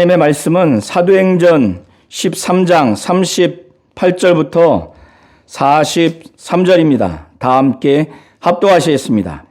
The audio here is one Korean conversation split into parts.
하나님의 말씀은 사도행전 13장 38절부터 43절입니다. 다 함께 합독하시겠습니다.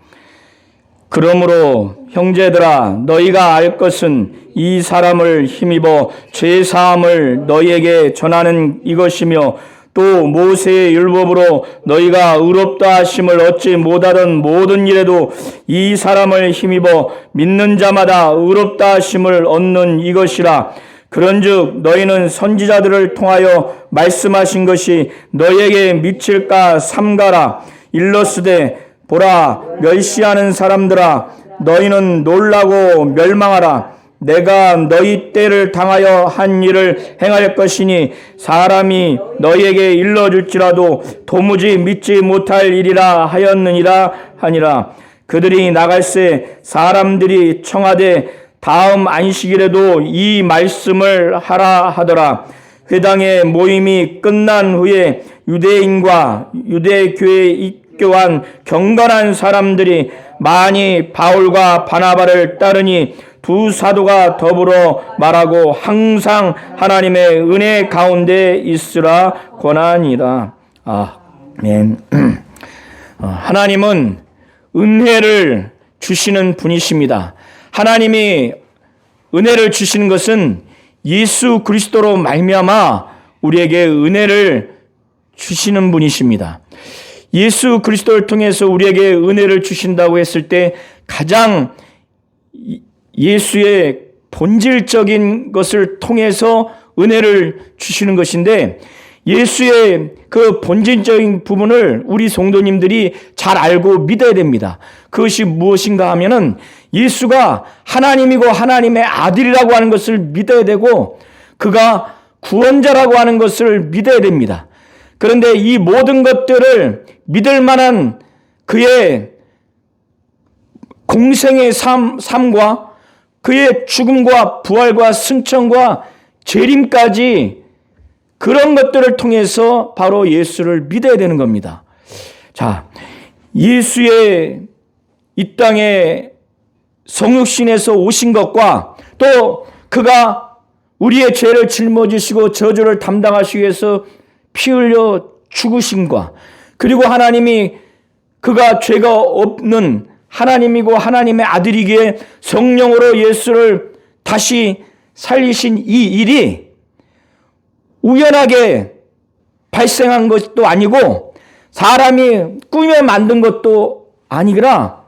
그러므로 형제들아 너희가 알 것은 이 사람을 힘입어 죄사함을 너희에게 전하는 이것이며 또 모세의 율법으로 너희가 의롭다 하심을 얻지 못하던 모든 일에도 이 사람을 힘입어 믿는 자마다 의롭다 하심을 얻는 이것이라. 그런즉 너희는 선지자들을 통하여 말씀하신 것이 너희에게 미칠까 삼가라. 일러스되 보라, 멸시하는 사람들아 너희는 놀라고 멸망하라. 내가 너희 때를 당하여 한 일을 행할 것이니 사람이 너희에게 일러줄지라도 도무지 믿지 못할 일이라 하였느니라 하니라. 그들이 나갈새 사람들이 청하되 다음 안식일에도 이 말씀을 하라 하더라. 회당의 모임이 끝난 후에 유대인과 유대교회에 입교한 경건한 사람들이 많이 바울과 바나바를 따르니 두 사도가 더불어 말하고 항상 하나님의 은혜 가운데 있으라 권하니라. 아멘. 하나님은 은혜를 주시는 분이십니다. 하나님이 은혜를 주시는 것은 예수 그리스도로 말미암아 우리에게 은혜를 주시는 분이십니다. 예수 그리스도를 통해서 우리에게 은혜를 주신다고 했을 때 가장 예수의 본질적인 것을 통해서 은혜를 주시는 것인데, 예수의 그 본질적인 부분을 우리 성도님들이 잘 알고 믿어야 됩니다. 그것이 무엇인가 하면은 예수가 하나님이고 하나님의 아들이라고 하는 것을 믿어야 되고 그가 구원자라고 하는 것을 믿어야 됩니다. 그런데 이 모든 것들을 믿을 만한 그의 공생의 삶과 그의 죽음과 부활과 승천과 재림까지 그런 것들을 통해서 바로 예수를 믿어야 되는 겁니다. 자, 예수의 이 땅에 성육신에서 오신 것과 또 그가 우리의 죄를 짊어지시고 저주를 담당하시기 위해서 피 흘려 죽으심과 그리고 하나님이 그가 죄가 없는 하나님이고 하나님의 아들이기에 성령으로 예수를 다시 살리신 이 일이 우연하게 발생한 것도 아니고 사람이 꾸며 만든 것도 아니라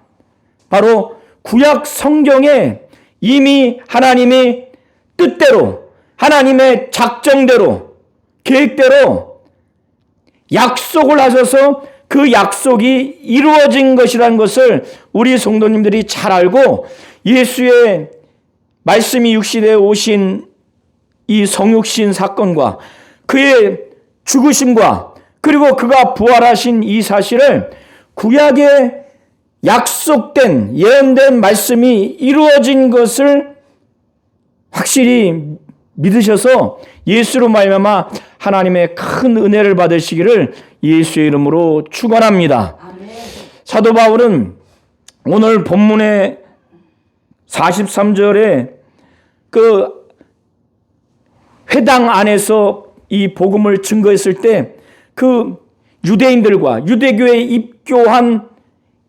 바로 구약 성경에 이미 하나님이 뜻대로 하나님의 작정대로 계획대로 약속을 하셔서 그 약속이 이루어진 것이라는 것을 우리 성도님들이 잘 알고 예수의 말씀이 육신에 오신 이 성육신 사건과 그의 죽으심과 그리고 그가 부활하신 이 사실을 구약에 약속된 예언된 말씀이 이루어진 것을 확실히 믿으셔서 예수로 말미암아 하나님의 큰 은혜를 받으시기를 예수의 이름으로 축원합니다. 사도 바울은 오늘 본문의 43절에 그 회당 안에서 이 복음을 증거했을 때 그 유대인들과 유대교에 입교한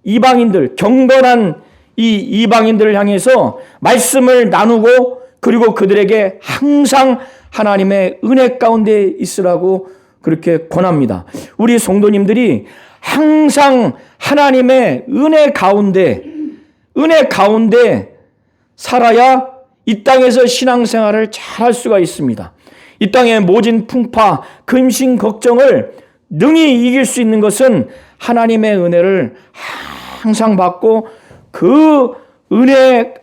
이방인들, 경건한 이 이방인들을 향해서 말씀을 나누고 그리고 그들에게 항상 하나님의 은혜 가운데 있으라고 그렇게 권합니다. 우리 성도님들이 항상 하나님의 은혜 가운데 살아야 이 땅에서 신앙생활을 잘 할 수가 있습니다. 이 땅의 모진 풍파, 근심, 걱정을 능히 이길 수 있는 것은 하나님의 은혜를 항상 받고 그 은혜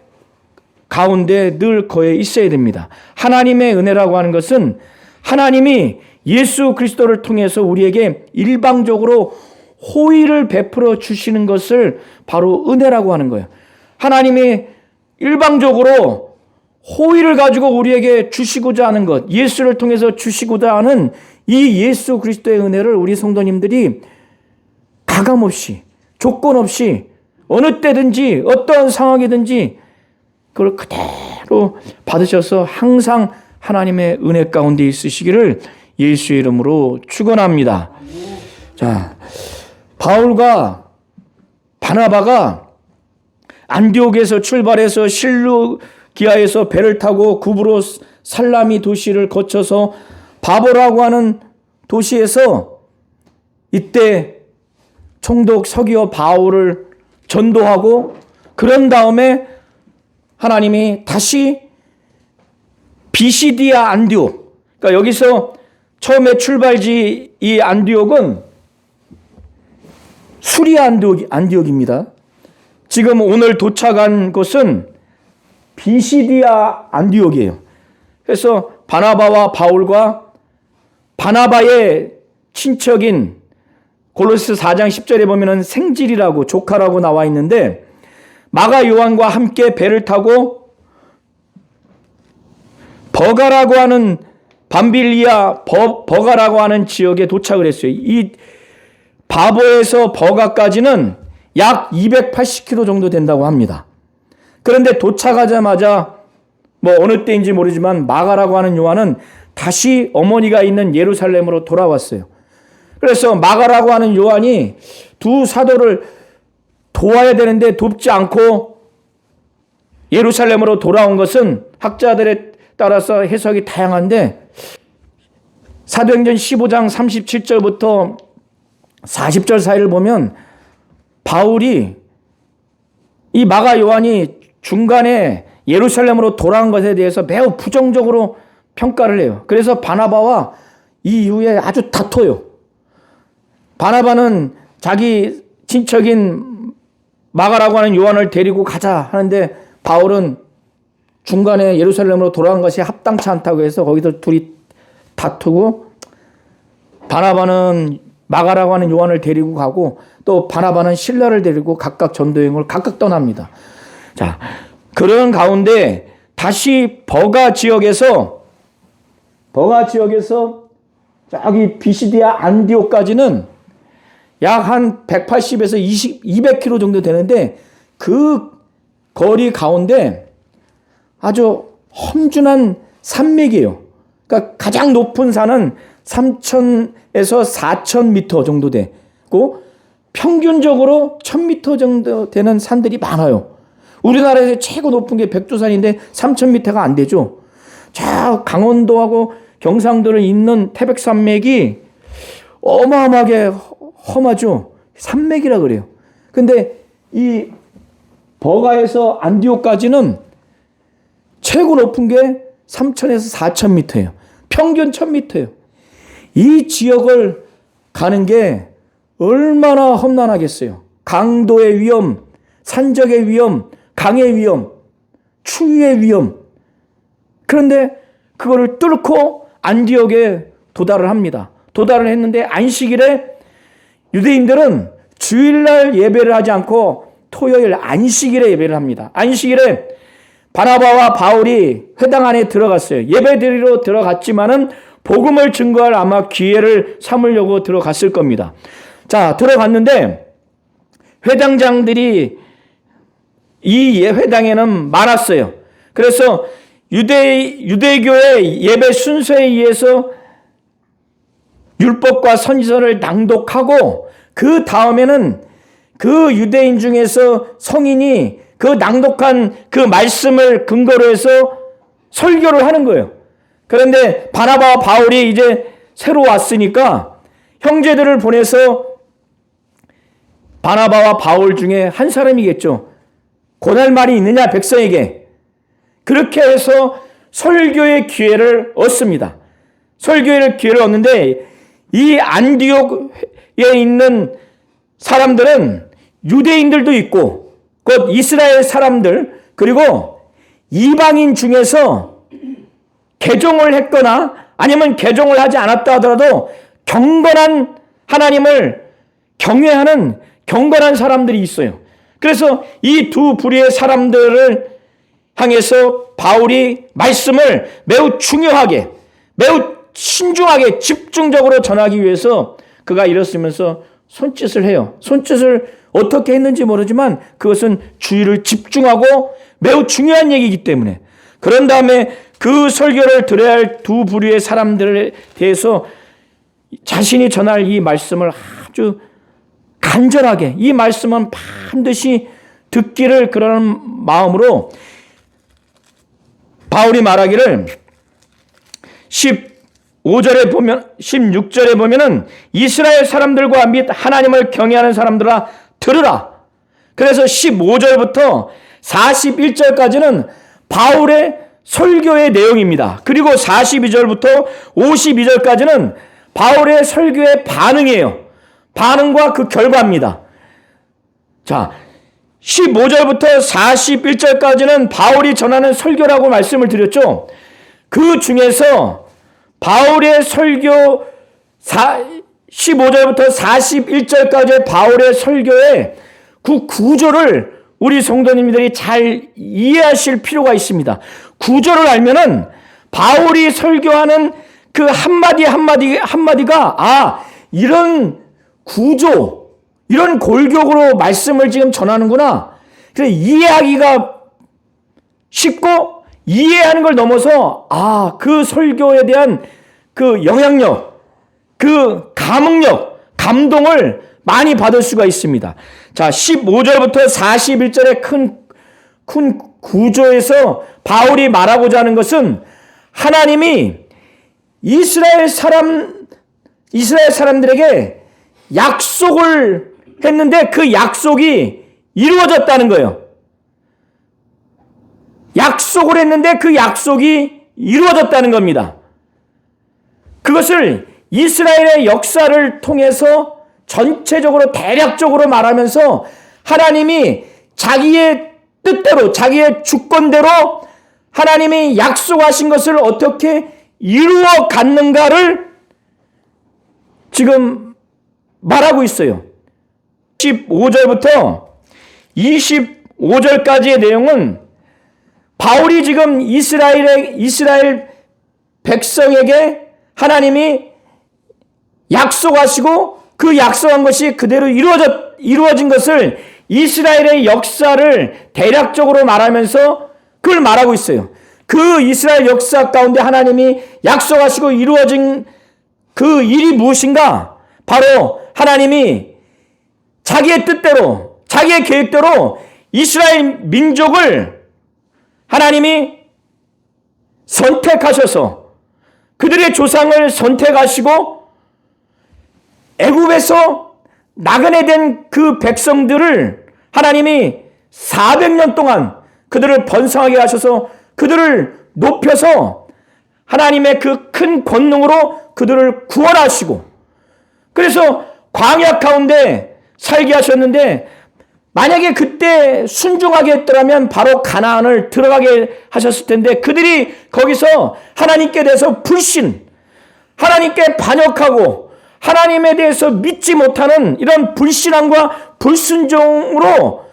가운데 늘 거해 있어야 됩니다. 하나님의 은혜라고 하는 것은 하나님이 예수 그리스도를 통해서 우리에게 일방적으로 호의를 베풀어 주시는 것을 바로 은혜라고 하는 거예요. 하나님이 일방적으로 호의를 가지고 우리에게 주시고자 하는 것, 예수를 통해서 주시고자 하는 이 예수 그리스도의 은혜를 우리 성도님들이 가감없이, 조건 없이 어느 때든지 어떤 상황이든지 그걸 그대로 받으셔서 항상 하나님의 은혜 가운데 있으시기를 예수의 이름으로 축원합니다. 자, 바울과 바나바가 안디옥에서 출발해서 실루기아에서 배를 타고 구브로 살라미 도시를 거쳐서 바보라고 하는 도시에서 이때 총독 서기오 바울을 전도하고 그런 다음에 하나님이 다시 비시디아 안디옥, 그러니까 여기서 처음에 출발지 이 안디옥은 수리아 안디옥입니다. 지금 오늘 도착한 곳은 비시디아 안디옥이에요. 그래서 바나바와 바울과 바나바의 친척인 골로새 4장 10절에 보면은 생질이라고 조카라고 나와 있는데 마가 요한과 함께 배를 타고 버가라고 하는 밤빌리아 버가라고 하는 지역에 도착을 했어요. 이 바보에서 버가까지는 약 280km 정도 된다고 합니다. 그런데 도착하자마자 뭐 어느 때인지 모르지만 마가라고 하는 요한은 다시 어머니가 있는 예루살렘으로 돌아왔어요. 그래서 마가라고 하는 요한이 두 사도를 도와야 되는데 돕지 않고 예루살렘으로 돌아온 것은 학자들에 따라서 해석이 다양한데 사도행전 15장 37절부터 40절 사이를 보면 바울이 이 마가 요한이 중간에 예루살렘으로 돌아온 것에 대해서 매우 부정적으로 평가를 해요. 그래서 바나바와 이 이후에 아주 다퉈요. 바나바는 자기 친척인 마가라고 하는 요한을 데리고 가자 하는데 바울은 중간에 예루살렘으로 돌아간 것이 합당치 않다고 해서 거기서 둘이 다투고 바나바는 마가라고 하는 요한을 데리고 가고 또 바나바는 실라를 데리고 각각 전도여행을 각각 떠납니다. 자, 그런 가운데 다시 버가 지역에서 저기 비시디아 안디옥까지는 약 한 180에서 200km 정도 되는데 그 거리 가운데 아주 험준한 산맥이에요. 그러니까 가장 높은 산은 3,000에서 4,000m 정도 되고 평균적으로 1,000m 정도 되는 산들이 많아요. 우리나라에서 최고 높은 게 백두산인데 3,000m가 안 되죠. 저 강원도하고 경상도를 잇는 태백산맥이 어마어마하게 험하죠. 산맥이라 그래요. 근데 이 버가에서 안디옥까지는 최고 높은 게 3,000에서 4,000m예요. 평균 1,000m예요. 이 지역을 가는 게 얼마나 험난하겠어요. 강도의 위험, 산적의 위험, 강의 위험, 추위의 위험. 그런데 그거를 뚫고 안디옥에 도달을 합니다. 도달을 했는데 안식일에 유대인들은 주일날 예배를 하지 않고 토요일 안식일에 예배를 합니다. 안식일에 바나바와 바울이 회당 안에 들어갔어요. 예배드리러 들어갔지만은 복음을 증거할 아마 기회를 삼으려고 들어갔을 겁니다. 자, 들어갔는데 회당장들이 이 회당에는 많았어요. 그래서 유대교의 예배 순서에 의해서 율법과 선지서를 낭독하고 그 다음에는 그 유대인 중에서 성인이 그 낭독한 그 말씀을 근거로 해서 설교를 하는 거예요. 그런데 바나바와 바울이 이제 새로 왔으니까 형제들을 보내서 바나바와 바울 중에 한 사람이겠죠. 고날 말이 있느냐 백성에게. 그렇게 해서 설교의 기회를 얻습니다. 설교의 기회를 얻는데 이 안디옥에 있는 사람들은 유대인들도 있고 곧 이스라엘 사람들 그리고 이방인 중에서 개종을 했거나 아니면 개종을 하지 않았다 하더라도 경건한 하나님을 경외하는 경건한 사람들이 있어요. 그래서 이 두 부류의 사람들을 향해서 바울이 말씀을 매우 중요하게 매우 신중하게 집중적으로 전하기 위해서 그가 일었으면서 손짓을 해요. 손짓을 어떻게 했는지 모르지만 그것은 주의를 집중하고 매우 중요한 얘기이기 때문에 그런 다음에 그 설교를 들어야 할 두 부류의 사람들에 대해서 자신이 전할 이 말씀을 아주 간절하게, 이 말씀은 반드시 듣기를 그러는 마음으로 바울이 말하기를 15절에 보면, 16절에 보면은 이스라엘 사람들과 및 하나님을 경외하는 사람들아 들으라. 그래서 15절부터 41절까지는 바울의 설교의 내용입니다. 그리고 42절부터 52절까지는 바울의 설교의 반응이에요. 반응과 그 결과입니다. 자, 15절부터 41절까지는 바울이 전하는 설교라고 말씀을 드렸죠. 그 중에서 바울의 설교 15절부터 41절까지의 바울의 설교의 그 구조를 우리 성도님들이 잘 이해하실 필요가 있습니다. 구조를 알면은 바울이 설교하는 그 한마디 한마디가 이런 구조, 이런 골격으로 말씀을 지금 전하는구나. 그래서 이해하기가 쉽고 이해하는 걸 넘어서 그 설교에 대한 그 영향력, 그 감흥력, 감동을 많이 받을 수가 있습니다. 자, 15절부터 41절의 큰 구조에서 바울이 말하고자 하는 것은 하나님이 이스라엘 사람들에게 약속을 했는데 그 약속이 이루어졌다는 거예요. 약속을 했는데 그 약속이 이루어졌다는 겁니다. 그것을 이스라엘의 역사를 통해서 전체적으로 대략적으로 말하면서 하나님이 자기의 뜻대로, 자기의 주권대로 하나님이 약속하신 것을 어떻게 이루어 갔는가를 지금 말하고 있어요. 15절부터 25절까지의 내용은 바울이 지금 이스라엘 백성에게 하나님이 약속하시고 그 약속한 것이 그대로 이루어진 것을 이스라엘의 역사를 대략적으로 말하면서 그걸 말하고 있어요. 그 이스라엘 역사 가운데 하나님이 약속하시고 이루어진 그 일이 무엇인가? 바로 하나님이 자기의 뜻대로, 자기의 계획대로 이스라엘 민족을 하나님이 선택하셔서 그들의 조상을 선택하시고 애굽에서 나그네 된 그 백성들을 하나님이 400년 동안 그들을 번성하게 하셔서 그들을 높여서 하나님의 그 큰 권능으로 그들을 구원하시고 그래서 광야 가운데 살게 하셨는데 만약에 그때 순종하게 했더라면 바로 가나안을 들어가게 하셨을 텐데 그들이 거기서 하나님께 대해서 불신, 하나님께 반역하고 하나님에 대해서 믿지 못하는 이런 불신함과 불순종으로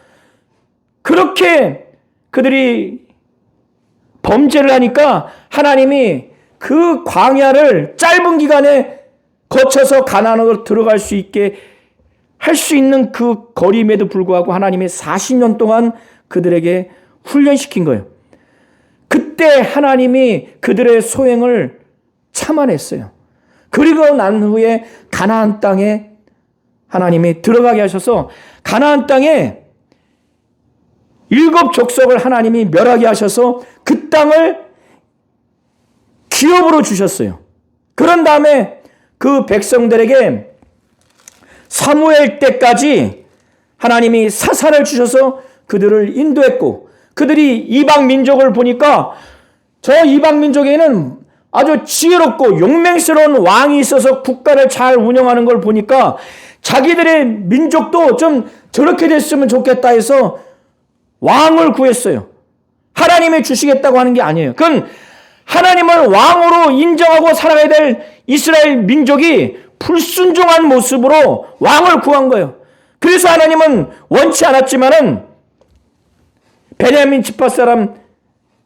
그렇게 그들이 범죄를 하니까 하나님이 그 광야를 짧은 기간에 거쳐서 가나안으로 들어갈 수 있게 할 수 있는 그 거리임에도 불구하고 하나님이 40년 동안 그들에게 훈련시킨 거예요. 그때 하나님이 그들의 소행을 참아냈어요. 그리고 난 후에 가나안 땅에 하나님이 들어가게 하셔서 가나안 땅에 7 족속을 하나님이 멸하게 하셔서 그 땅을 기업으로 주셨어요. 그런 다음에 그 백성들에게 사무엘 때까지 하나님이 사사를 주셔서 그들을 인도했고 그들이 이방 민족을 보니까 저 이방 민족에는 아주 지혜롭고 용맹스러운 왕이 있어서 국가를 잘 운영하는 걸 보니까 자기들의 민족도 좀 저렇게 됐으면 좋겠다 해서 왕을 구했어요. 하나님이 주시겠다고 하는 게 아니에요. 그건 하나님을 왕으로 인정하고 살아가야 될 이스라엘 민족이 불순종한 모습으로 왕을 구한 거예요. 그래서 하나님은 원치 않았지만은 베냐민 지파 사람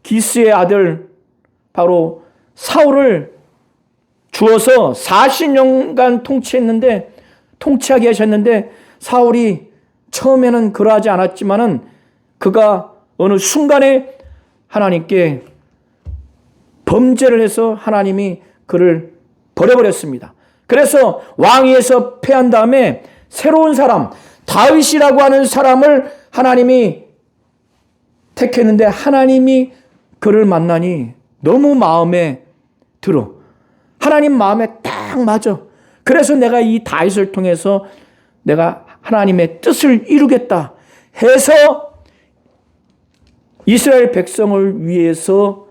기스의 아들 바로 사울을 주어서 40년간 통치하게 하셨는데 사울이 처음에는 그러하지 않았지만은 그가 어느 순간에 하나님께 범죄를 해서 하나님이 그를 버려버렸습니다. 그래서 왕위에서 패한 다음에 새로운 사람, 다윗이라고 하는 사람을 하나님이 택했는데 하나님이 그를 만나니 너무 마음에 들어. 하나님 마음에 딱 맞아. 그래서 내가 이 다윗을 통해서 내가 하나님의 뜻을 이루겠다 해서 이스라엘 백성을 위해서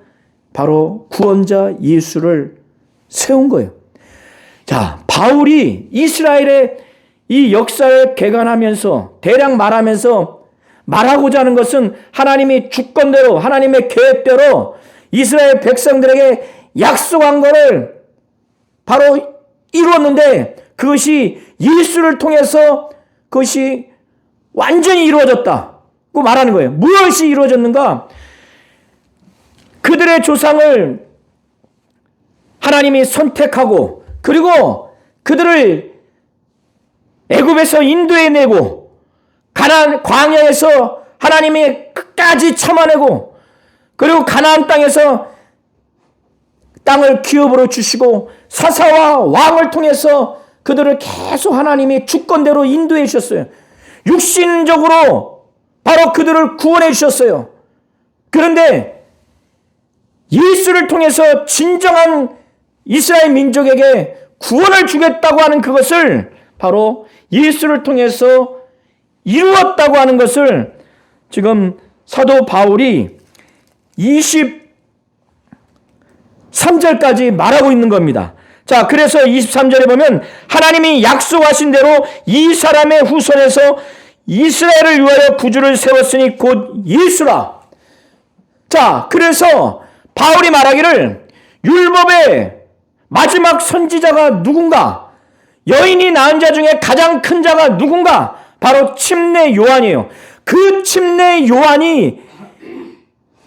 바로 구원자 예수를 세운 거예요. 자, 바울이 이스라엘의 이 역사를 개관하면서 대략 말하면서 말하고자 하는 것은 하나님이 주권대로 하나님의 계획대로 이스라엘 백성들에게 약속한 것을 바로 이루었는데 그것이 예수를 통해서 그것이 완전히 이루어졌다고 말하는 거예요. 무엇이 이루어졌는가? 그들의 조상을 하나님이 선택하고 그리고 그들을 애굽에서 인도해내고 가나안 광야에서 하나님이 끝까지 참아내고 그리고 가나안 땅에서 땅을 기업으로 주시고 사사와 왕을 통해서 그들을 계속 하나님이 주권대로 인도해 주셨어요. 육신적으로 바로 그들을 구원해 주셨어요. 그런데 예수를 통해서 진정한 이스라엘 민족에게 구원을 주겠다고 하는 그것을 바로 예수를 통해서 이루었다고 하는 것을 지금 사도 바울이 23절까지 말하고 있는 겁니다. 자, 그래서 23절에 보면 하나님이 약속하신 대로 이 사람의 후손에서 이스라엘을 위하여 구주를 세웠으니 곧 예수라. 자, 그래서 바울이 말하기를 율법의 마지막 선지자가 누군가? 여인이 낳은 자 중에 가장 큰 자가 누군가? 바로 침례 요한이에요. 그 침례 요한이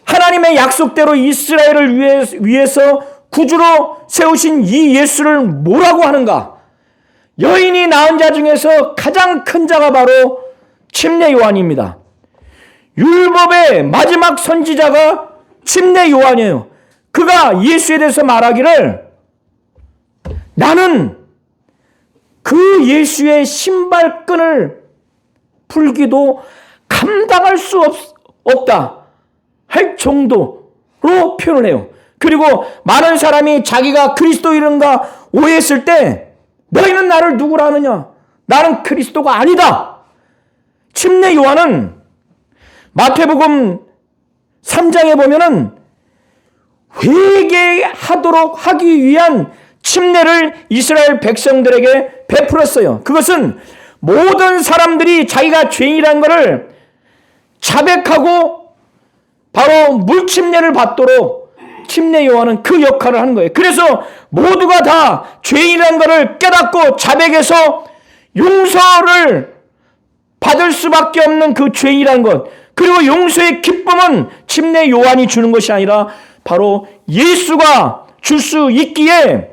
하나님의 약속대로 이스라엘을 위해서 구주로 세우신 이 예수를 뭐라고 하는가? 여인이 낳은 자 중에서 가장 큰 자가 바로 침례 요한입니다. 율법의 마지막 선지자가 침례 요한이에요. 그가 예수에 대해서 말하기를 나는 그 예수의 신발끈을 풀기도 감당할 수 없다 할 정도로 표현을 해요. 그리고 많은 사람이 자기가 그리스도인인가 오해했을 때 너희는 나를 누구라 하느냐? 나는 그리스도가 아니다. 침례 요한은 마태복음 3장에 보면은 회개하도록 하기 위한 침례를 이스라엘 백성들에게 베풀었어요. 그것은 모든 사람들이 자기가 죄인이라는 것을 자백하고 바로 물침례를 받도록 침례 요한은 그 역할을 하는 거예요. 그래서 모두가 다 죄인이라는 것을 깨닫고 자백해서 용서를 받을 수밖에 없는 그 죄인이라는 것, 그리고 용서의 기쁨은 침례 요한이 주는 것이 아니라 바로 예수가 줄 수 있기에,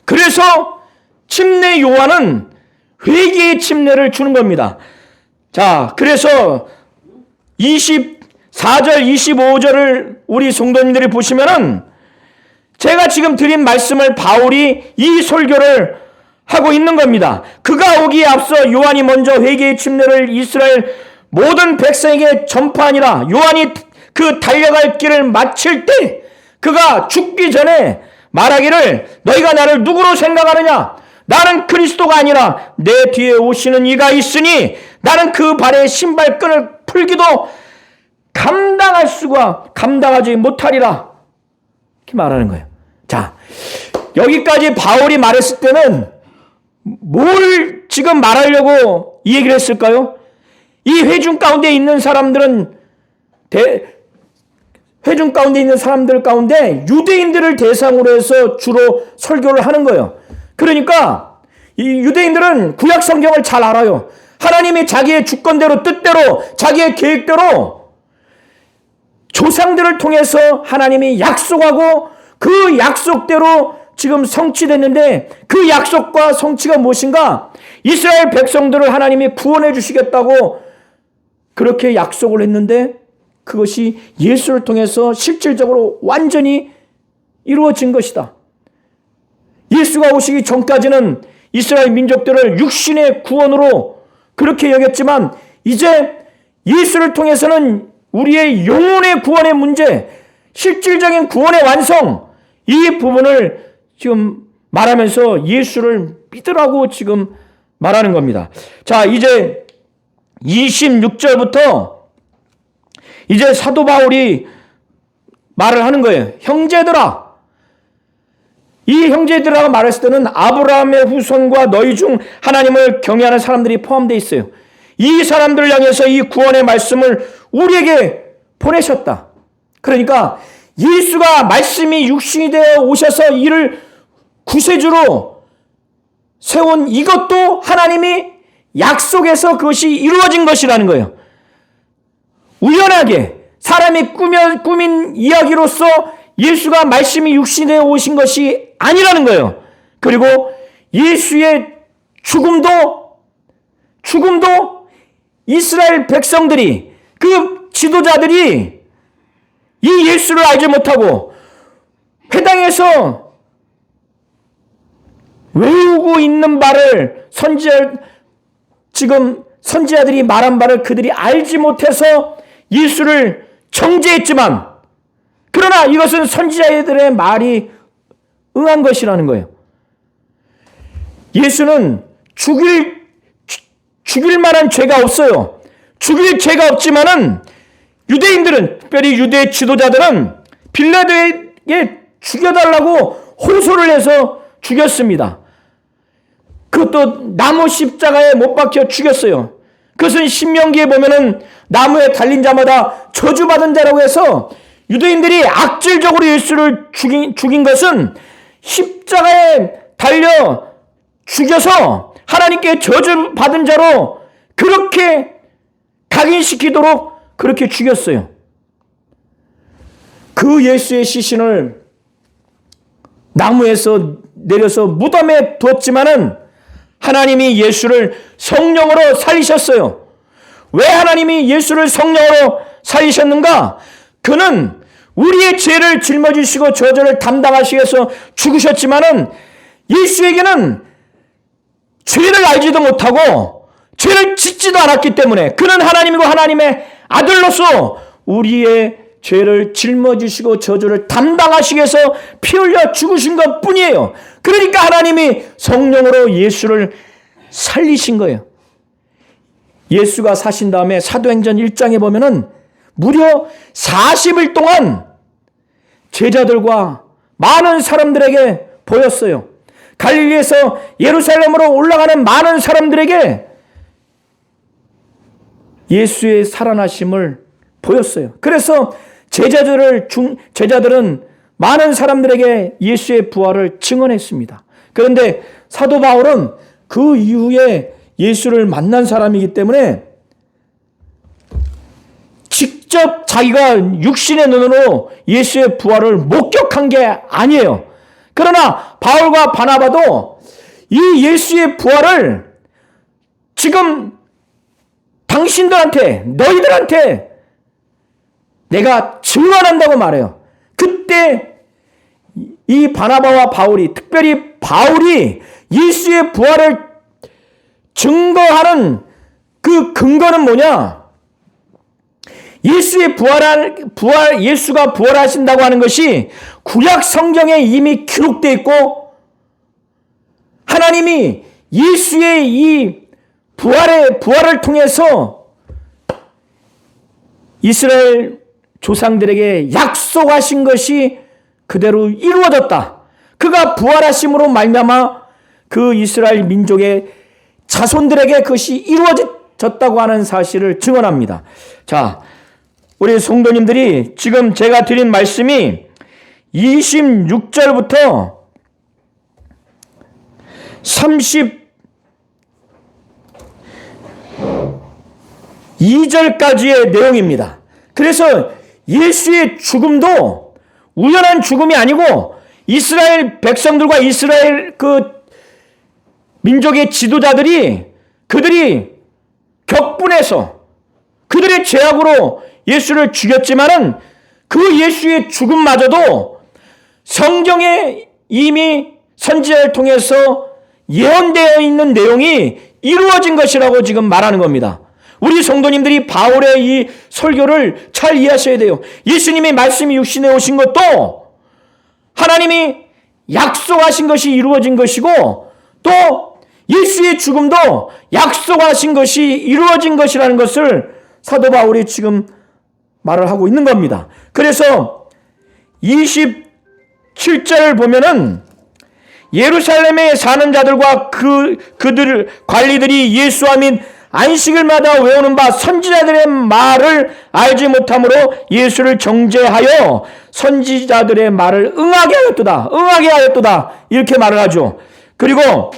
그래서 침례 요한은 회개의 침례를 주는 겁니다. 자, 그래서 24절, 25절을 우리 성도님들이 보시면은 제가 지금 드린 말씀을 바울이 이 설교를 하고 있는 겁니다. 그가 오기에 앞서 요한이 먼저 회개의 침례를 이스라엘 모든 백성에게 전파하니라. 요한이 그 달려갈 길을 마칠 때 그가 죽기 전에 말하기를 너희가 나를 누구로 생각하느냐? 나는 그리스도가 아니라 내 뒤에 오시는 이가 있으니 나는 그 발의 신발끈을 풀기도 감당하지 못하리라. 이렇게 말하는 거예요. 자, 여기까지 바울이 말했을 때는 뭘 지금 말하려고 이 얘기를 했을까요? 이 회중 가운데 있는 사람들은 회중 가운데 있는 사람들 가운데 유대인들을 대상으로 해서 주로 설교를 하는 거예요. 그러니까 이 유대인들은 구약 성경을 잘 알아요. 하나님이 자기의 주권대로 뜻대로 자기의 계획대로 조상들을 통해서 하나님이 약속하고 그 약속대로 지금 성취됐는데 그 약속과 성취가 무엇인가? 이스라엘 백성들을 하나님이 구원해 주시겠다고 그렇게 약속을 했는데 그것이 예수를 통해서 실질적으로 완전히 이루어진 것이다. 예수가 오시기 전까지는 이스라엘 민족들을 육신의 구원으로 그렇게 여겼지만 이제 예수를 통해서는 우리의 영혼의 구원의 문제, 실질적인 구원의 완성, 이 부분을 지금 말하면서 예수를 믿으라고 지금 말하는 겁니다. 자, 이제 26절부터 이제 사도 바울이 말을 하는 거예요. 형제들아. 이 형제들이라고 말했을 때는 아브라함의 후손과 너희 중 하나님을 경외하는 사람들이 포함되어 있어요. 이 사람들을 향해서 이 구원의 말씀을 우리에게 보내셨다. 그러니까 예수가 말씀이 육신이 되어 오셔서 이를 구세주로 세운 이것도 하나님이 약속해서 그것이 이루어진 것이라는 거예요. 우연하게 사람이 꾸민 이야기로서 예수가 말씀이 육신이 되어 오신 것이 아니라는 거예요. 그리고 예수의 죽음도 이스라엘 백성들이, 그 지도자들이 이 예수를 알지 못하고 회당에서 외우고 있는 바를 선지자들이 말한 바를 그들이 알지 못해서 예수를 정죄했지만, 그러나 이것은 선지자들의 말이 응한 것이라는 거예요. 예수는 죽일 만한 죄가 없어요. 죽일 죄가 없지만은 유대인들은, 특별히 유대 지도자들은 빌라도에게 죽여달라고 호소를 해서 죽였습니다. 그것도 나무 십자가에 못 박혀 죽였어요. 그것은 신명기에 보면은 나무에 달린 자마다 저주받은 자라고 해서 유대인들이 악질적으로 예수를 죽인 것은 십자가에 달려 죽여서 하나님께 저주받은 자로 그렇게 각인시키도록 그렇게 죽였어요. 그 예수의 시신을 나무에서 내려서 무덤에 두었지만은 하나님이 예수를 성령으로 살리셨어요. 왜 하나님이 예수를 성령으로 살리셨는가? 그는 우리의 죄를 짊어지시고 저주를 담당하시기 위해서 죽으셨지만은 예수에게는 죄를 알지도 못하고 죄를 짓지도 않았기 때문에 그는 하나님이고 하나님의 아들로서 우리의 죄를 짊어지시고 저주를 담당하시기 위해서 피 흘려 죽으신 것 뿐이에요. 그러니까 하나님이 성령으로 예수를 살리신 거예요. 예수가 사신 다음에 사도행전 1장에 보면은 무려 40일 동안 제자들과 많은 사람들에게 보였어요. 갈릴리에서 예루살렘으로 올라가는 많은 사람들에게 예수의 살아나심을 보였어요. 그래서 제자들은 많은 사람들에게 예수의 부활을 증언했습니다. 그런데 사도 바울은 그 이후에 예수를 만난 사람이기 때문에 직접 자기가 육신의 눈으로 예수의 부활을 목격한 게 아니에요. 그러나 바울과 바나바도 이 예수의 부활을 지금 당신들한테, 너희들한테 내가 증언한다고 말해요. 그때 이 바나바와 바울이, 특별히 바울이 예수의 부활을 증거하는 그 근거는 뭐냐? 예수가 부활하신다고 하는 것이 구약 성경에 이미 기록되어 있고 하나님이 예수의 이 부활을 통해서 이스라엘 조상들에게 약속하신 것이 그대로 이루어졌다. 그가 부활하심으로 말미암아 그 이스라엘 민족의 자손들에게 그것이 이루어졌다고 하는 사실을 증언합니다. 자, 우리 성도님들이 지금 제가 드린 말씀이 26절부터 32절까지의 내용입니다. 그래서 예수의 죽음도 우연한 죽음이 아니고 이스라엘 백성들과 이스라엘 그 민족의 지도자들이 그들이 격분해서 그들의 죄악으로 예수를 죽였지만은 그 예수의 죽음마저도 성경에 이미 선지자를 통해서 예언되어 있는 내용이 이루어진 것이라고 지금 말하는 겁니다. 우리 성도님들이 바울의 이 설교를 잘 이해하셔야 돼요. 예수님의 말씀이 육신에 오신 것도 하나님이 약속하신 것이 이루어진 것이고, 또 예수의 죽음도 약속하신 것이 이루어진 것이라는 것을 사도 바울이 지금 말을 하고 있는 겁니다. 그래서 27절을 보면은 예루살렘에 사는 자들과 그들 관리들이 예수와 및 안식일마다 외우는 바 선지자들의 말을 알지 못함으로 예수를 정죄하여 선지자들의 말을 응하게 하였도다 이렇게 말을 하죠. 그리고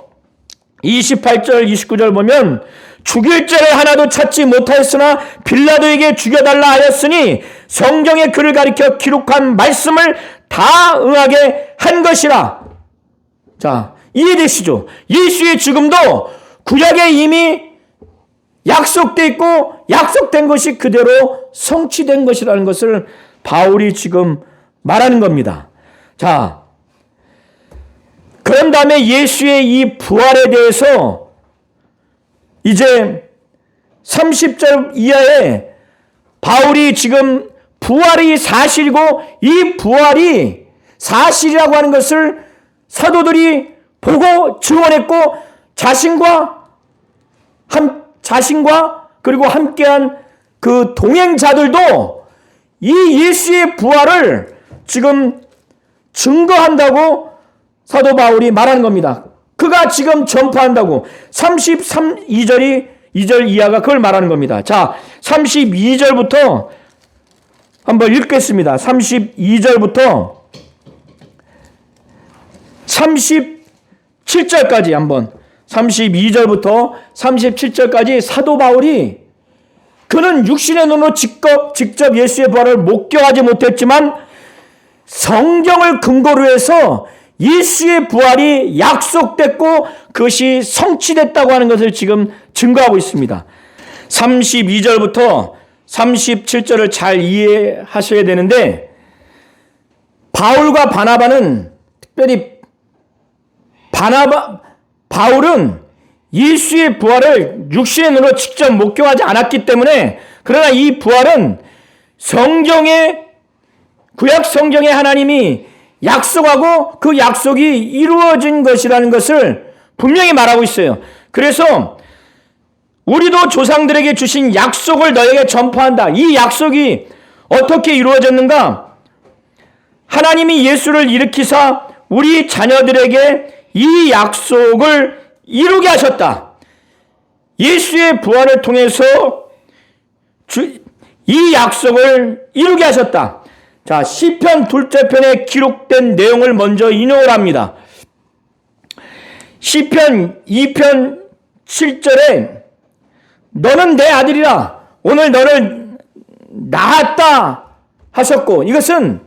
28절 29절 보면 죽일 자를 하나도 찾지 못하였으나 빌라도에게 죽여달라 하였으니 성경에 그를 가리켜 기록한 말씀을 다 응하게 한 것이라. 자, 이해되시죠? 예수의 죽음도 구약에 이미 약속돼 있고 약속된 것이 그대로 성취된 것이라는 것을 바울이 지금 말하는 겁니다. 자, 그런 다음에 예수의 이 부활에 대해서 이제 30절 이하에 바울이 지금 부활이 사실이고 이 부활이 사실이라고 하는 것을 사도들이 보고 증언했고 자신과 그리고 함께한 그 동행자들도 이 예수의 부활을 지금 증거한다고 사도 바울이 말하는 겁니다. 그가 지금 전파한다고 2절 이하가 그걸 말하는 겁니다. 자, 32절부터 한번 읽겠습니다. 32절부터 37절까지 한번 32절부터 37절까지 사도 바울이 그는 육신의 눈으로 직접 예수의 부활을 목격하지 못했지만 성경을 근거로 해서 예수의 부활이 약속됐고 그것이 성취됐다고 하는 것을 지금 증거하고 있습니다. 32절부터 37절을 잘 이해하셔야 되는데, 바울과 바나바는 특별히 바울은 예수의 부활을 육신의 눈으로 직접 목격하지 않았기 때문에, 그러나 이 부활은 구약 성경에 하나님이 약속하고 그 약속이 이루어진 것이라는 것을 분명히 말하고 있어요. 그래서 우리도 조상들에게 주신 약속을 너에게 전파한다. 이 약속이 어떻게 이루어졌는가? 하나님이 예수를 일으키사 우리 자녀들에게 이 약속을 이루게 하셨다. 예수의 부활을 통해서 이 약속을 이루게 하셨다. 자, 시편 둘째 편에 기록된 내용을 먼저 인용을 합니다. 시편 2편 7절에 너는 내 아들이라 오늘 너를 낳았다 하셨고, 이것은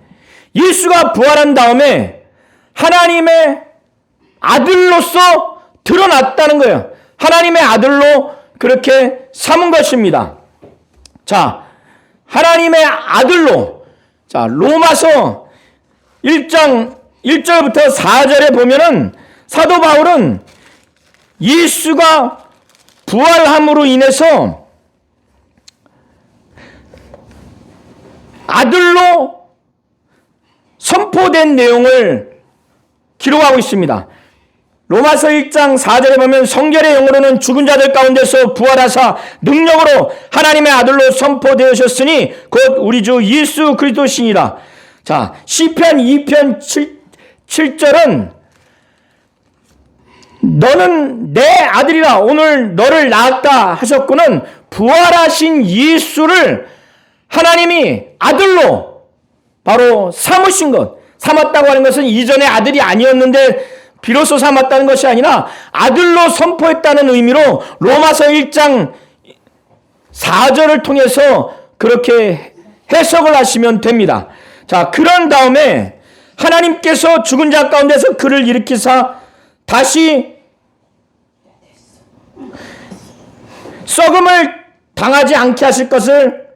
예수가 부활한 다음에 하나님의 아들로서 드러났다는 거예요. 하나님의 아들로 그렇게 삼은 것입니다. 자, 하나님의 아들로, 자, 로마서 1장 1절부터 4절에 보면은 사도 바울은 예수가 부활함으로 인해서 아들로 선포된 내용을 기록하고 있습니다. 로마서 1장 4절에 보면 성결의 영으로는 죽은 자들 가운데서 부활하사 능력으로 하나님의 아들로 선포되셨으니 곧 우리 주 예수 그리스도시니라. 자, 시편 2편 7절은 너는 내 아들이라 오늘 너를 낳았다 하셨고는 부활하신 예수를 하나님이 아들로 바로 삼으신 것, 삼았다고 하는 것은 이전에 아들이 아니었는데 비로소 삼았다는 것이 아니라 아들로 선포했다는 의미로 로마서 1장 4절을 통해서 그렇게 해석을 하시면 됩니다. 자, 그런 다음에 하나님께서 죽은 자 가운데서 그를 일으키사 다시 썩음을 당하지 않게 하실 것을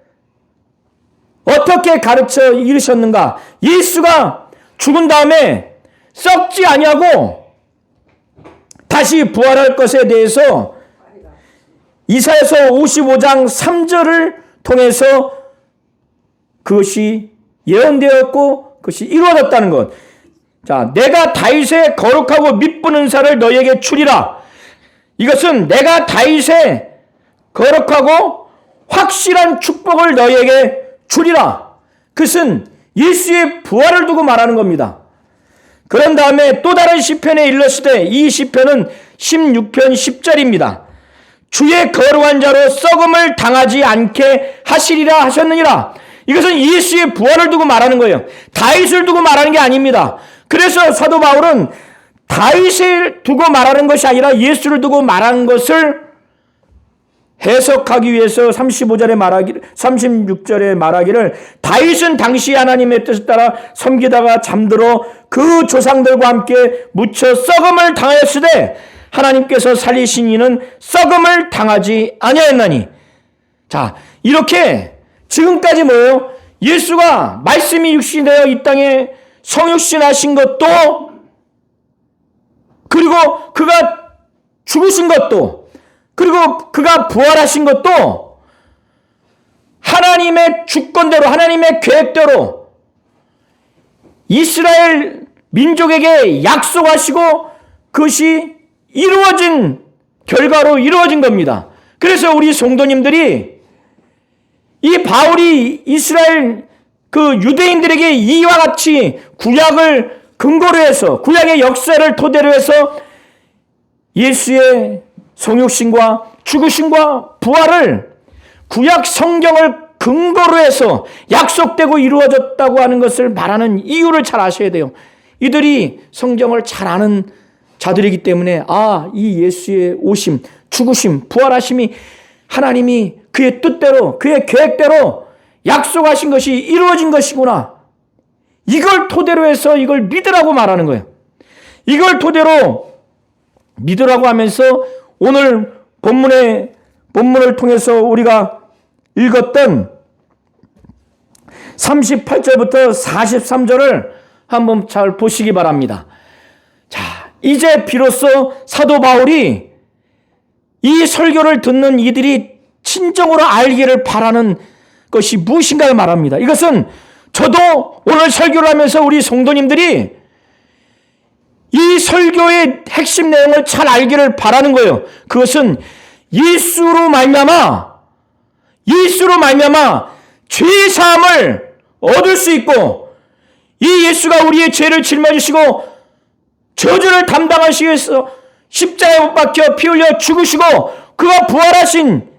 어떻게 가르쳐 이르셨는가? 예수가 죽은 다음에 썩지 아니하고 다시 부활할 것에 대해서 이사야서 55장 3절을 통해서 그것이 예언되었고 그것이 이루어졌다는 것. 자, 내가 다윗의 거룩하고 미쁜 은사를 너희에게 주리라. 이것은 내가 다윗의 거룩하고 확실한 축복을 너희에게 주리라. 그것은 예수의 부활을 두고 말하는 겁니다. 그런 다음에 또 다른 시편에 일렀을 이 시편은 16편 10절입니다. 주의 거룩한 자로 썩음을 당하지 않게 하시리라 하셨느니라. 이것은 예수의 부활을 두고 말하는 거예요. 다윗을 두고 말하는 게 아닙니다. 그래서 사도 바울은 다윗을 두고 말하는 것이 아니라 예수를 두고 말하는 것을 해석하기 위해서 36절에 말하기를 다윗은 당시 하나님의 뜻에 따라 섬기다가 잠들어 그 조상들과 함께 묻혀 썩음을 당하였으되 하나님께서 살리신 이는 썩음을 당하지 아니하였나니. 자, 이렇게 지금까지 뭐예요? 예수가 말씀이 육신이 되어 이 땅에 성육신하신 것도, 그리고 그가 죽으신 것도, 그리고 그가 부활하신 것도 하나님의 주권대로, 하나님의 계획대로 이스라엘 민족에게 약속하시고 그것이 이루어진 결과로 이루어진 겁니다. 그래서 우리 성도님들이 이 바울이 이스라엘 그 유대인들에게 이와 같이 구약을 근거로 해서, 구약의 역사를 토대로 해서 예수의 성육신과 죽으심과 부활을 구약 성경을 근거로 해서 약속되고 이루어졌다고 하는 것을 말하는 이유를 잘 아셔야 돼요. 이들이 성경을 잘 아는 자들이기 때문에 이 예수의 오심, 죽으심, 부활하심이 하나님이 그의 뜻대로, 그의 계획대로 약속하신 것이 이루어진 것이구나. 이걸 토대로 해서 이걸 믿으라고 말하는 거예요. 이걸 토대로 믿으라고 하면서 오늘 본문을 통해서 우리가 읽었던 38절부터 43절을 한번 잘 보시기 바랍니다. 자, 이제 비로소 사도 바울이 이 설교를 듣는 이들이 진정으로 알기를 바라는 것이 무엇인가를 말합니다. 이것은 저도 오늘 설교를 하면서 우리 성도님들이 이 설교의 핵심 내용을 잘 알기를 바라는 거예요. 그것은 예수로 말미암아 죄 사함을 얻을 수 있고, 이 예수가 우리의 죄를 짊어지시고 저주를 담당하시기 위해서 십자가에 못 박혀 피 흘려 죽으시고 그가 부활하신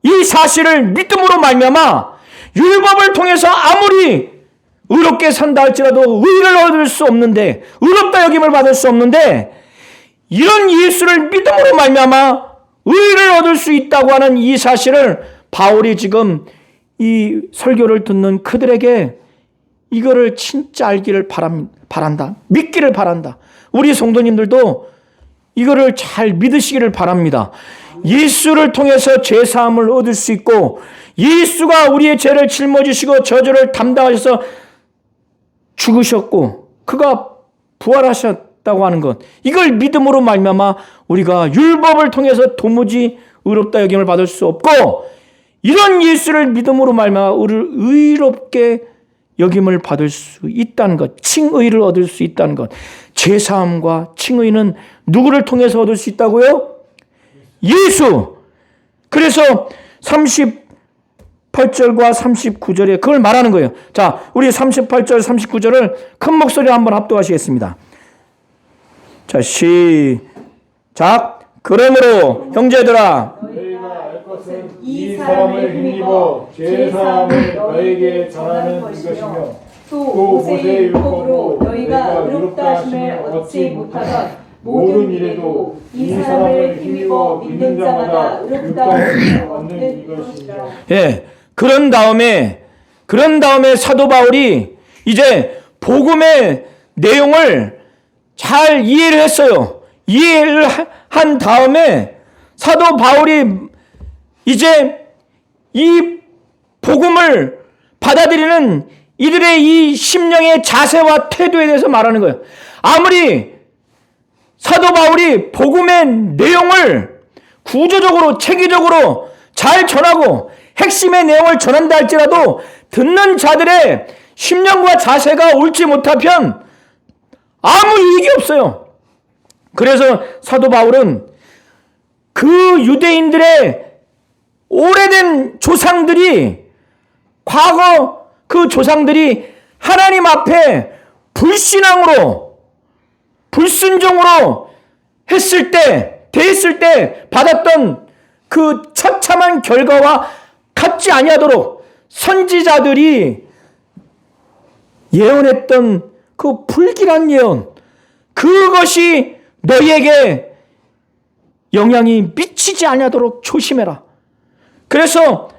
이 사실을 믿음으로 말미암아 율법을 통해서 아무리 의롭게 산다 할지라도 의를 얻을 수 없는데, 의롭다 여김을 받을 수 없는데, 이런 예수를 믿음으로 말미암아 의를 얻을 수 있다고 하는 이 사실을 바울이 지금 이 설교를 듣는 그들에게 이거를 진짜 알기를 바란다. 믿기를 바란다. 우리 성도님들도 이거를 잘 믿으시기를 바랍니다. 예수를 통해서 죄사함을 얻을 수 있고, 예수가 우리의 죄를 짊어지시고 저주를 담당하셔서 죽으셨고 그가 부활하셨다고 하는 것, 이걸 믿음으로 말미암아 우리가 율법을 통해서 도무지 의롭다 여김을 받을 수 없고, 이런 예수를 믿음으로 말미암아 우리를 의롭게 여김을 받을 수 있다는 것, 칭의를 얻을 수 있다는 것. 죄사함과 칭의는 누구를 통해서 얻을 수 있다고요? 예수. 그래서 38절과 39절에 그걸 말하는 거예요. 자, 우리 38절, 39절을 큰 목소리로 한번 합독하시겠습니다. 자, 시작. 그러므로 형제들아, 너희가 알 것은 이 사람을 힘입어 죄사함을 너에게 전하는 이것이며, 또 모세의 율법으로 너희가 의롭다 하심을 얻지 못하던 모든 일에도 이 사람을 힘입어 믿는 자마다 의롭다 하심을 얻는 이것이니라. 예. 그런 다음에 사도 바울이 이제 복음의 내용을 잘 이해를 했어요. 이해를 한 다음에 사도 바울이 이제 이 복음을 받아들이는 이들의 이 심령의 자세와 태도에 대해서 말하는 거예요. 아무리 사도 바울이 복음의 내용을 구조적으로 체계적으로 잘 전하고 핵심의 내용을 전한다 할지라도 듣는 자들의 심령과 자세가 옳지 못하면 아무 이익이 없어요. 그래서 사도 바울은 그 유대인들의 오래된 조상들이, 과거 그 조상들이 하나님 앞에 불신앙으로, 불순종으로 대했을 때 받았던 그 처참한 결과와 같지 아니하도록 선지자들이 예언했던 그 불길한 예언, 그것이 너희에게 영향이 미치지 아니하도록 조심해라. 그래서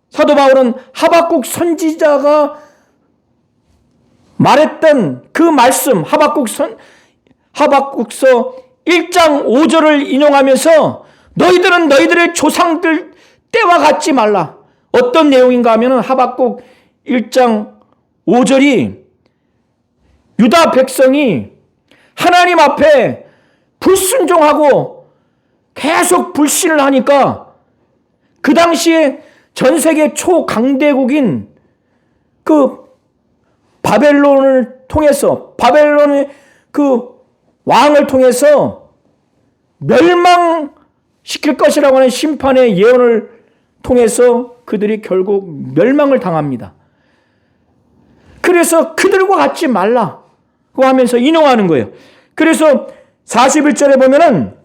사도 바울은 하박국 선지자가 말했던 그 말씀, 하박국서 1장 5절을 인용하면서 너희들은 너희들의 조상들 때와 같지 말라. 어떤 내용인가 하면 하박국 1장 5절이 유다 백성이 하나님 앞에 불순종하고 계속 불신을 하니까 그 당시에 전 세계 초강대국인 그 바벨론의 그 왕을 통해서 멸망시킬 것이라고 하는 심판의 예언을 통해서 그들이 결국 멸망을 당합니다. 그래서 그들과 같지 말라고 하면서 인용하는 거예요. 그래서 41절에 보면은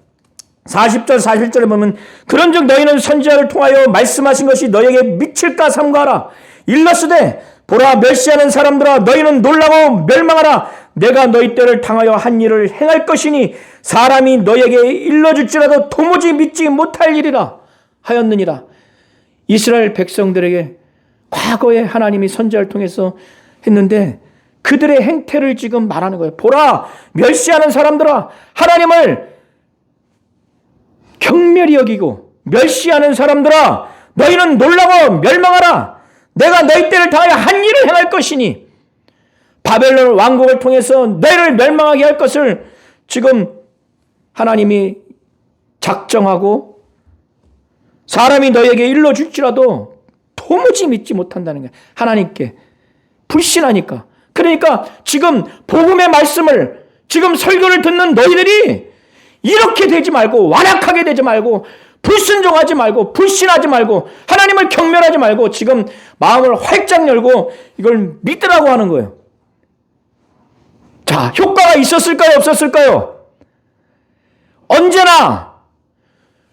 40절 41절에 보면 그런즉 너희는 선지자를 통하여 말씀하신 것이 너희에게 미칠까 삼가하라. 일러스되 보라 멸시하는 사람들아 너희는 놀라고 멸망하라. 내가 너희 때를 당하여 한 일을 행할 것이니 사람이 너희에게 일러줄지라도 도무지 믿지 못할 일이라 하였느니라. 이스라엘 백성들에게 과거에 하나님이 선지자를 통해서 했는데 그들의 행태를 지금 말하는 거예요. 보라 멸시하는 사람들아 하나님을 경멸히 여기고 멸시하는 사람들아 너희는 놀라고 멸망하라. 내가 너희 때를 당하여 한 일을 행할 것이니 바벨론 왕국을 통해서 너희를 멸망하게 할 것을 지금 하나님이 작정하고 사람이 너희에게 일러줄지라도 도무지 믿지 못한다는 거예요. 하나님께 불신하니까. 그러니까 지금 복음의 말씀을 지금 설교를 듣는 너희들이 이렇게 되지 말고 완악하게 되지 말고 불순종하지 말고 불신하지 말고 하나님을 경멸하지 말고 지금 마음을 활짝 열고 이걸 믿으라고 하는 거예요. 자, 효과가 있었을까요? 없었을까요? 언제나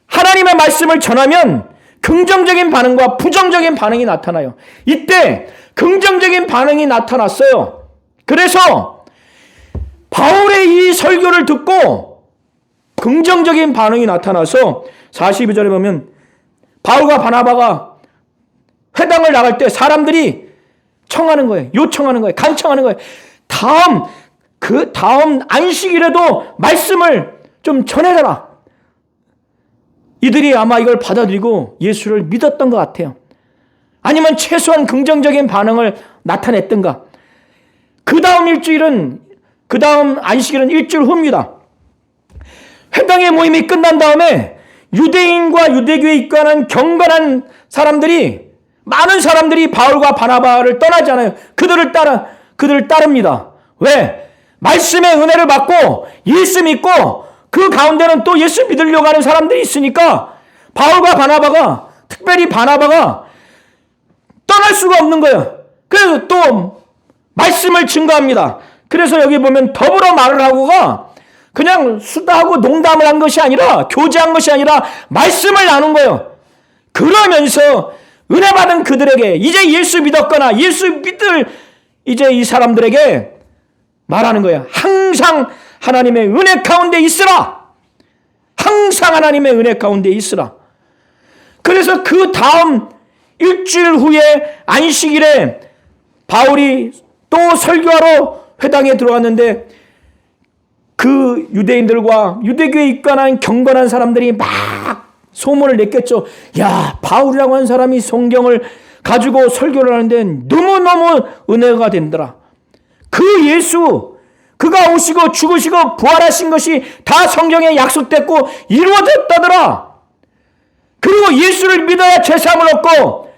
하나님의 말씀을 전하면 긍정적인 반응과 부정적인 반응이 나타나요. 이때 긍정적인 반응이 나타났어요. 그래서 바울의 이 설교를 듣고 긍정적인 반응이 나타나서 42절에 보면 바울과 바나바가 회당을 나갈 때 사람들이 청하는 거예요. 요청하는 거예요. 간청하는 거예요. 그 다음 안식일에도 말씀을 좀 전해달라. 이들이 아마 이걸 받아들이고 예수를 믿었던 것 같아요. 아니면 최소한 긍정적인 반응을 나타냈던가. 그 다음 안식일은 일주일 후입니다. 회당의 모임이 끝난 다음에 유대인과 유대교에 입관한 경건한 사람들이, 많은 사람들이 바울과 바나바를 떠나지 않아요. 그들을 따릅니다. 왜? 말씀의 은혜를 받고 예수 믿고 그 가운데는 또 예수 믿으려고 하는 사람들이 있으니까 바울과 바나바가, 특별히 바나바가 떠날 수가 없는 거예요. 그래서 또 말씀을 증거합니다. 그래서 여기 보면 더불어 말을 하고가 그냥 수다하고 농담을 한 것이 아니라, 교제한 것이 아니라 말씀을 나눈 거예요. 그러면서 은혜 받은 그들에게, 이제 예수 믿었거나 예수 믿을 이제 이 사람들에게 말하는 거예요. 항상 하나님의 은혜 가운데 있으라. 항상 하나님의 은혜 가운데 있으라. 그래서 그 다음 일주일 후에 안식일에 바울이 또 설교하러 회당에 들어왔는데 그 유대인들과 유대교에 입관한 경건한 사람들이 막 소문을 냈겠죠. 야, 바울이라고 하는 사람이 성경을 가지고 설교를 하는데 너무너무 은혜가 된더라. 그 예수, 그가 오시고 죽으시고 부활하신 것이 다 성경에 약속됐고 이루어졌다더라. 그리고 예수를 믿어야 죄사함을 얻고,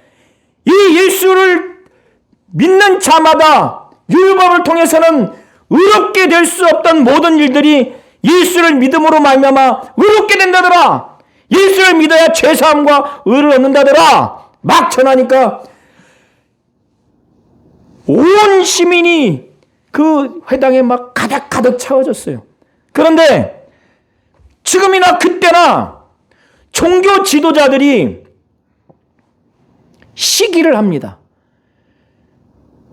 이 예수를 믿는 자마다 율법을 통해서는 의롭게 될 수 없던 모든 일들이 예수를 믿음으로 말미암아 의롭게 된다더라. 예수를 믿어야 죄사함과 의를 얻는다더라. 막 전하니까 온 시민이 그 회당에 막 가득 채워졌어요. 그런데 지금이나 그때나 종교 지도자들이 시기를 합니다.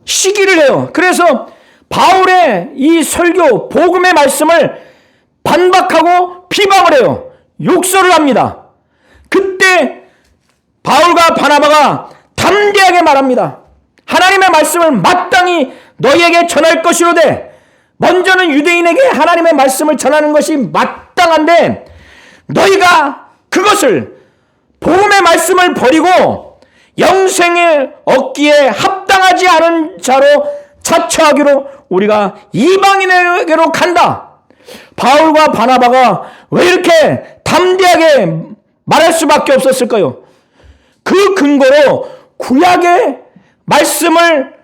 시기를 해요. 그래서 바울의 이 설교, 복음의 말씀을 반박하고 비방을 해요. 욕설을 합니다. 그때 바울과 바나바가 담대하게 말합니다. 하나님의 말씀을 마땅히 너희에게 전할 것이로되, 먼저는 유대인에게 하나님의 말씀을 전하는 것이 마땅한데 너희가 그것을, 복음의 말씀을 버리고 영생을 얻기에 합당하지 않은 자로 자처하기로 우리가 이방인에게로 간다. 바울과 바나바가 왜 이렇게 담대하게 말할 수밖에 없었을까요? 그 근거로 구약의 말씀을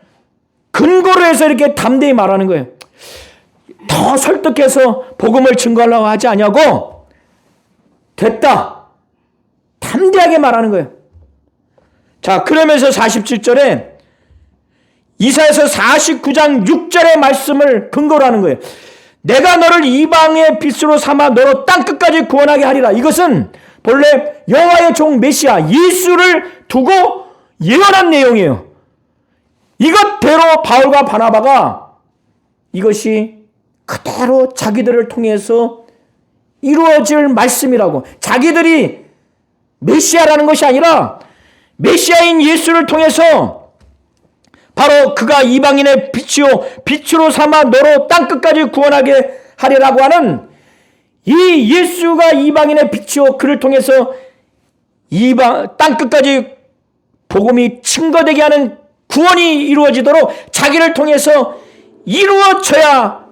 근거로 해서 이렇게 담대히 말하는 거예요. 더 설득해서 복음을 증거하려고 하지 않냐고, 됐다, 담대하게 말하는 거예요. 자, 그러면서 47절에 이사야서 49장 6절의 말씀을 근거로 하는 거예요. 내가 너를 이방의 빛으로 삼아 너로 땅끝까지 구원하게 하리라. 이것은 본래 여호와의 종 메시아 예수를 두고 예언한 내용이에요. 이것대로 바울과 바나바가 이것이 그대로 자기들을 통해서 이루어질 말씀이라고, 자기들이 메시아라는 것이 아니라 메시아인 예수를 통해서 바로 그가 이방인의 빛이요 빛으로 삼아 너로 땅끝까지 구원하게 하리라고 하는 이 예수가 이방인의 빛이요, 그를 통해서 땅끝까지 복음이 증거되게 하는 구원이 이루어지도록 자기를 통해서 이루어져야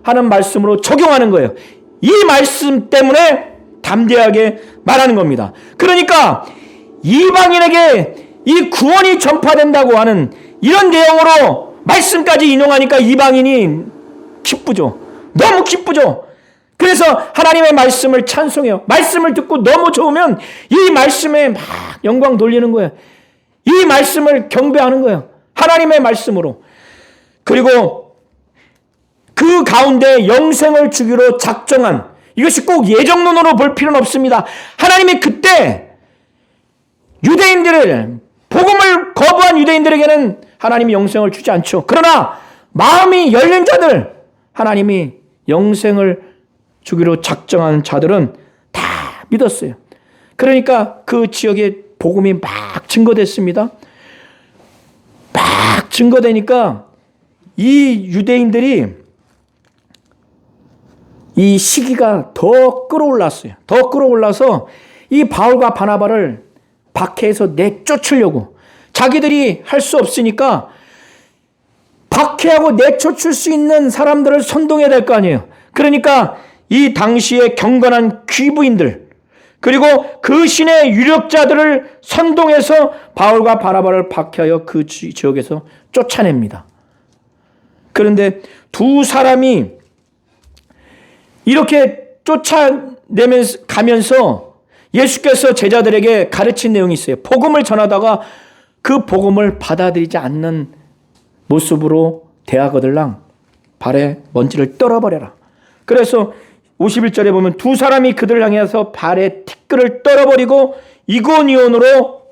하는 말씀으로 적용하는 거예요. 이 말씀 때문에 담대하게 말하는 겁니다. 그러니까 이방인에게 이 구원이 전파된다고 하는 이런 내용으로 말씀까지 인용하니까 이방인이 기쁘죠. 너무 기쁘죠. 그래서 하나님의 말씀을 찬송해요. 말씀을 듣고 너무 좋으면 이 말씀에 막 영광 돌리는 거예요. 이 말씀을 경배하는 거예요. 하나님의 말씀으로. 그리고 그 가운데 영생을 주기로 작정한, 이것이 꼭 예정론으로 볼 필요는 없습니다. 하나님이 그때 유대인들을, 복음을 거부한 유대인들에게는 하나님이 영생을 주지 않죠. 그러나 마음이 열린 자들, 하나님이 영생을 주기로 작정한 자들은 다 믿었어요. 그러니까 그 지역에 복음이 막 증거됐습니다. 막 증거되니까 이 유대인들이 이 시기가 더 끌어올랐어요. 더 끌어올라서 이 바울과 바나바를 박해해서 내쫓으려고, 자기들이 할 수 없으니까 박해하고 내쫓을 수 있는 사람들을 선동해야 될 거 아니에요. 그러니까 이 당시에 경건한 귀부인들, 그리고 그 신의 유력자들을 선동해서 바울과 바나바를 박해하여 그 지역에서 쫓아냅니다. 그런데 두 사람이 이렇게 쫓아내면서 가면서 예수께서 제자들에게 가르친 내용이 있어요. 복음을 전하다가 그 복음을 받아들이지 않는 모습으로 대하거들랑 발에 먼지를 떨어버려라. 그래서 51절에 보면 두 사람이 그들을 향해서 발에 티끌을 떨어버리고 이고니온으로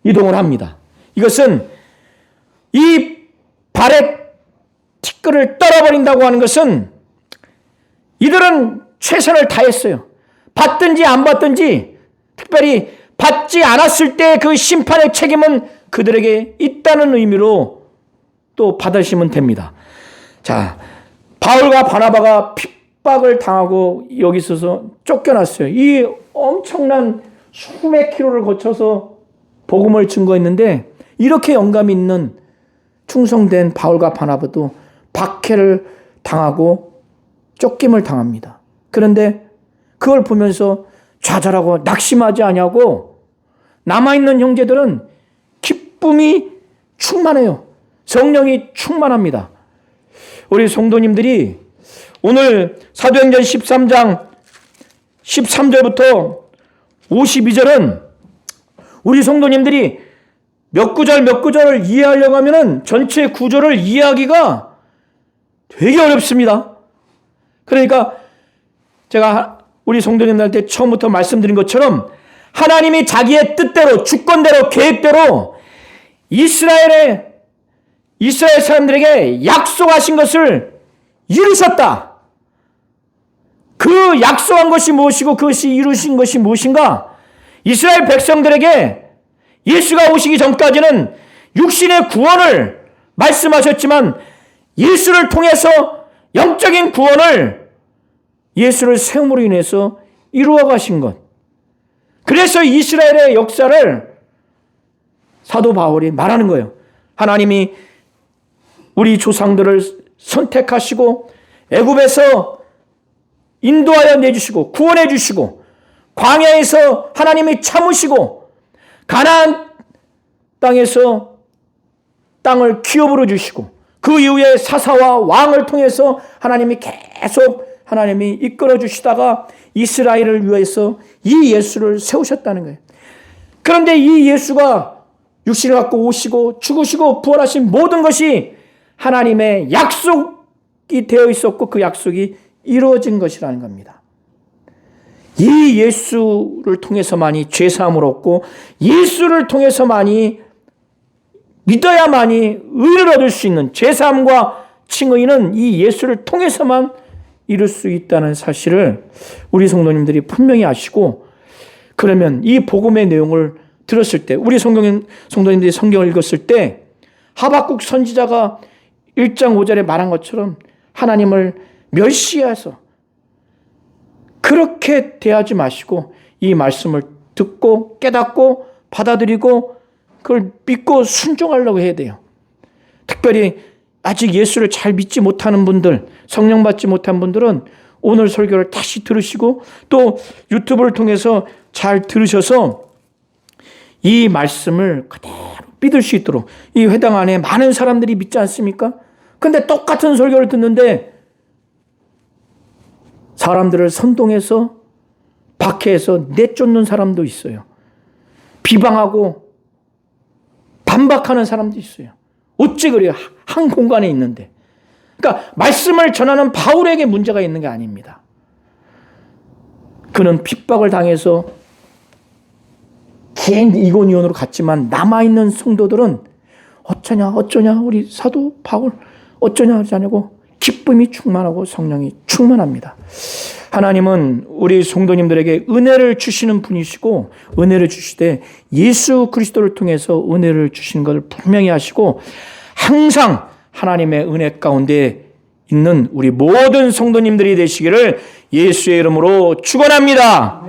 이동을 합니다. 이것은 이 발에 티끌을 떨어버린다고 하는 것은 이들은 최선을 다했어요. 받든지 안 받든지, 특별히 받지 않았을 때 그 심판의 책임은 그들에게 있다는 의미로 또 받으시면 됩니다. 자, 바울과 바나바가 핍박을 당하고 여기 있어서 쫓겨났어요. 이 엄청난 수백 킬로를 거쳐서 복음을 증거했는데 이렇게 영감 있는 충성된 바울과 바나바도 박해를 당하고 쫓김을 당합니다. 그런데 그걸 보면서 좌절하고 낙심하지 아니하고 남아있는 형제들은 기쁨이 충만해요. 성령이 충만합니다. 우리 성도님들이 오늘 사도행전 13장 13절부터 52절은 우리 성도님들이 몇 구절을 이해하려고 하면은 전체 구조를 이해하기가 되게 어렵습니다. 그러니까 제가 우리 성도님들한테 처음부터 말씀드린 것처럼 하나님이 자기의 뜻대로, 주권대로, 계획대로 이스라엘 사람들에게 약속하신 것을 이루셨다. 그 약속한 것이 무엇이고 그것이 이루신 것이 무엇인가? 이스라엘 백성들에게 예수가 오시기 전까지는 육신의 구원을 말씀하셨지만 예수를 통해서 영적인 구원을 예수를 세움으로 인해서 이루어 가신 것. 그래서 이스라엘의 역사를 사도 바울이 말하는 거예요. 하나님이 우리 조상들을 선택하시고 애굽에서 인도하여 내주시고 구원해 주시고 광야에서 하나님이 참으시고 가나안 땅에서 땅을 기업으로 주시고 그 이후에 사사와 왕을 통해서 하나님이 계속 하나님이 이끌어 주시다가 이스라엘을 위해서 이 예수를 세우셨다는 거예요. 그런데 이 예수가 육신을 갖고 오시고 죽으시고 부활하신 모든 것이 하나님의 약속이 되어 있었고 그 약속이 이루어진 것이라는 겁니다. 이 예수를 통해서만이 죄사함을 얻고 예수를 통해서만이 믿어야만이 의를 얻을 수 있는 죄사함과 칭의는 이 예수를 통해서만 이룰 수 있다는 사실을 우리 성도님들이 분명히 아시고, 그러면 이 복음의 내용을 들었을 때 우리 성도님들이 성경을 읽었을 때 하박국 선지자가 1장 5절에 말한 것처럼 하나님을 멸시해서 그렇게 대하지 마시고 이 말씀을 듣고 깨닫고 받아들이고 그걸 믿고 순종하려고 해야 돼요. 특별히 아직 예수를 잘 믿지 못하는 분들, 성령 받지 못한 분들은 오늘 설교를 다시 들으시고 또 유튜브를 통해서 잘 들으셔서 이 말씀을 그대로 믿을 수 있도록, 이 회당 안에 많은 사람들이 믿지 않습니까? 근데 똑같은 설교를 듣는데 사람들을 선동해서 박해해서 내쫓는 사람도 있어요. 비방하고 반박하는 사람도 있어요. 어찌 그래요? 한 공간에 있는데. 그러니까 말씀을 전하는 바울에게 문제가 있는 게 아닙니다. 그는 핍박을 당해서 긴 이고니온으로 갔지만 남아있는 성도들은 어쩌냐 우리 사도 바울 어쩌냐 하자냐고 기쁨이 충만하고 성령이 충만합니다. 하나님은 우리 성도님들에게 은혜를 주시는 분이시고 은혜를 주시되 예수 그리스도를 통해서 은혜를 주시는 것을 분명히 하시고 항상 하나님의 은혜 가운데 있는 우리 모든 성도님들이 되시기를 예수의 이름으로 축원합니다.